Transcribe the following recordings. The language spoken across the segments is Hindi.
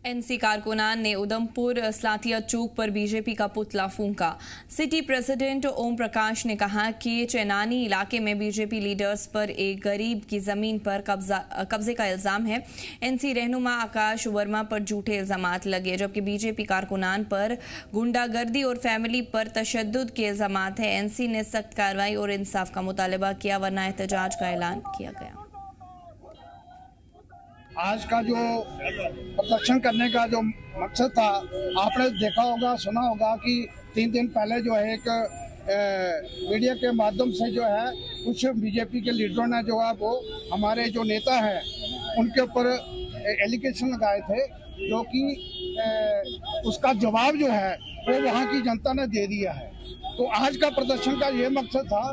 एनसी कारकुनान ने उधमपुर सलातिया चौक पर बीजेपी का पुतला फूंका। सिटी प्रेसिडेंट ओम प्रकाश ने कहा कि चेनानी इलाके में बीजेपी लीडर्स पर एक गरीब की जमीन पर कब्जे का इल्जाम है। एनसी रहनुमा आकाश वर्मा पर झूठे इल्जामात लगे, जबकि बीजेपी कारकुनान पर गुंडागर्दी और फैमिली पर तशद्दुद के इल्जामात हैं। एनसी ने सख्त कार्रवाई और इंसाफ का मुतालबा किया, वरना एहतजाज का ऐलान किया गया। आज का जो प्रदर्शन करने का जो मकसद था, आपने देखा होगा, सुना होगा कि 3 दिन पहले जो है एक मीडिया के माध्यम से जो है कुछ बीजेपी के लीडरों ने जो है वो हमारे जो नेता हैं उनके ऊपर एलिगेशन लगाए थे, जो कि उसका जवाब जो है वो वहाँ की जनता ने दे दिया है। तो आज का प्रदर्शन का ये मकसद था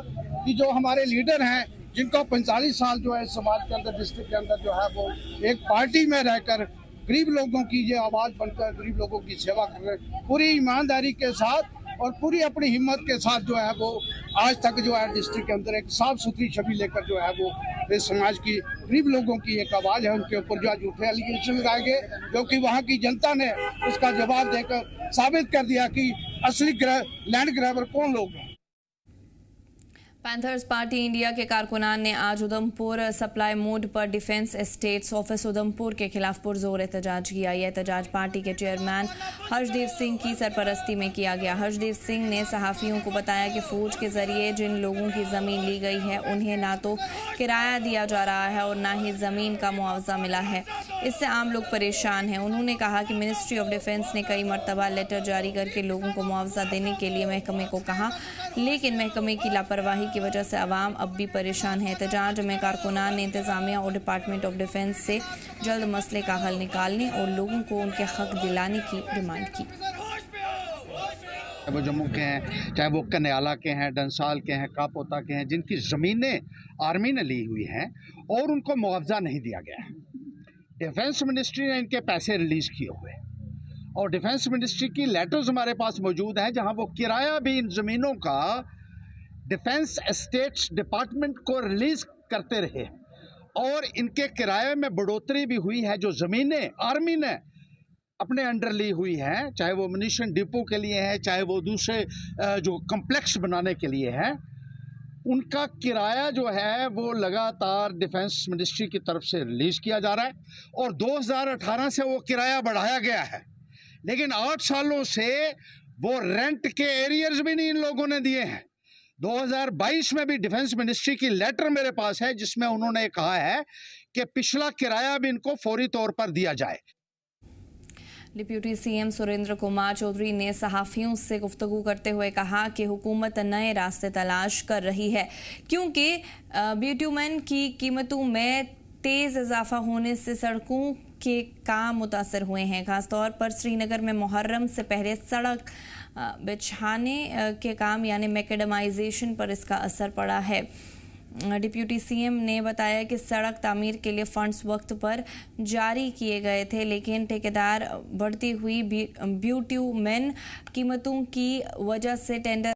कि जो हमारे लीडर हैं, जिनका 45 साल जो है समाज के अंदर, डिस्ट्रिक्ट के अंदर जो है वो एक पार्टी में रहकर गरीब लोगों की ये आवाज़ बनकर गरीब लोगों की सेवा कर रहे, पूरी ईमानदारी के साथ और पूरी अपनी हिम्मत के साथ जो है वो आज तक जो है डिस्ट्रिक्ट के अंदर एक साफ सुथरी छवि लेकर जो है वो इस समाज की गरीब लोगों की एक आवाज़ है, उनके ऊपर जो है झूठे एलिगेशन लगाए गए, जो कि वहाँ की जनता ने उसका जवाब देकर साबित कर दिया कि असली लैंड ग्रैबर कौन लोग हैं। पैंथर्स पार्टी इंडिया के कारकुनान ने आज उधमपुर सप्लाई मोड पर डिफेंस एस्टेट्स ऑफिस उधमपुर के खिलाफ पुरजोर एहतजाज किया। यह एहतजाज पार्टी के चेयरमैन हर्षदेव सिंह की सरपरस्ती में किया गया। हर्षदेव सिंह ने सहाफ़ियों को बताया कि फौज के जरिए जिन लोगों की ज़मीन ली गई है उन्हें ना तो किराया दिया जा रहा है और ना ही ज़मीन का मुआवजा मिला है। इससे आम लोग परेशान हैं। उन्होंने कहा कि मिनिस्ट्री ऑफ डिफेंस ने कई मरतबा लेटर जारी करके लोगों को मुआवजा देने के लिए महकमे को कहा, लेकिन महकमे की लापरवाही की वजह से अवाम अब भी परेशान है। एहतजाज में कारकुनान ने इंतजामिया और डिपार्टमेंट ऑफ डिफेंस से जल्द मसले का हल निकालने और लोगों को उनके हक दिलाने की डिमांड की। वो जम्मू के हैं, चाहे वो कन्याला के हैं, डंसाल के हैं, कापोता के हैं, जिनकी ज़मीनें आर्मी ने ली हुई हैं और उनको मुआवजा नहीं दिया गया है। डिफेंस मिनिस्ट्री ने इनके पैसे रिलीज़ किए हुए और डिफेंस मिनिस्ट्री की लेटर्स हमारे पास मौजूद हैं, जहां वो किराया भी इन ज़मीनों का डिफेंस एस्टेट्स डिपार्टमेंट को रिलीज़ करते रहे और इनके किराए में बढ़ोतरी भी हुई है। जो ज़मीनें आर्मी ने अपने अंडर ली हुई हैं, चाहे वो म्यूनिशन डिपो के लिए है, चाहे वो दूसरे जो कम्प्लेक्स बनाने के लिए है, उनका किराया जो है वो लगातार डिफेंस मिनिस्ट्री की तरफ से रिलीज़ किया जा रहा है और 2018 से वो किराया बढ़ाया गया है, लेकिन 8 सालों से वो रेंट के एरियर्स भी नहीं इन लोगों ने दिए हैं। 2022 में भी डिफेंस मिनिस्ट्री की लेटर मेरे पास है, जिसमें उन्होंने कहा है कि पिछला किराया भी इनको फौरी तौर पर दिया जाए। डिप्यूटी सीएम सुरेंद्र कुमार चौधरी ने सहाफ़ियों से गुफ्तगू करते हुए कहा कि हुकूमत नए रास्ते तलाश कर रही है, क्योंकि बिटुमेन की कीमतों में तेज़ इजाफा होने से सड़कों के काम मुतासर हुए हैं। खासतौर पर श्रीनगर में मुहर्रम से पहले सड़क बिछाने के काम यानी मैकेडमाइजेशन पर इसका असर पड़ा है। डिप्यूटी सीएम ने बताया कि सड़क तामीर के लिए फंड्स वक्त पर जारी किए गए थे, लेकिन ठेकेदार बढ़ती हुई बिटुमेन कीमतों की वजह से टेंडर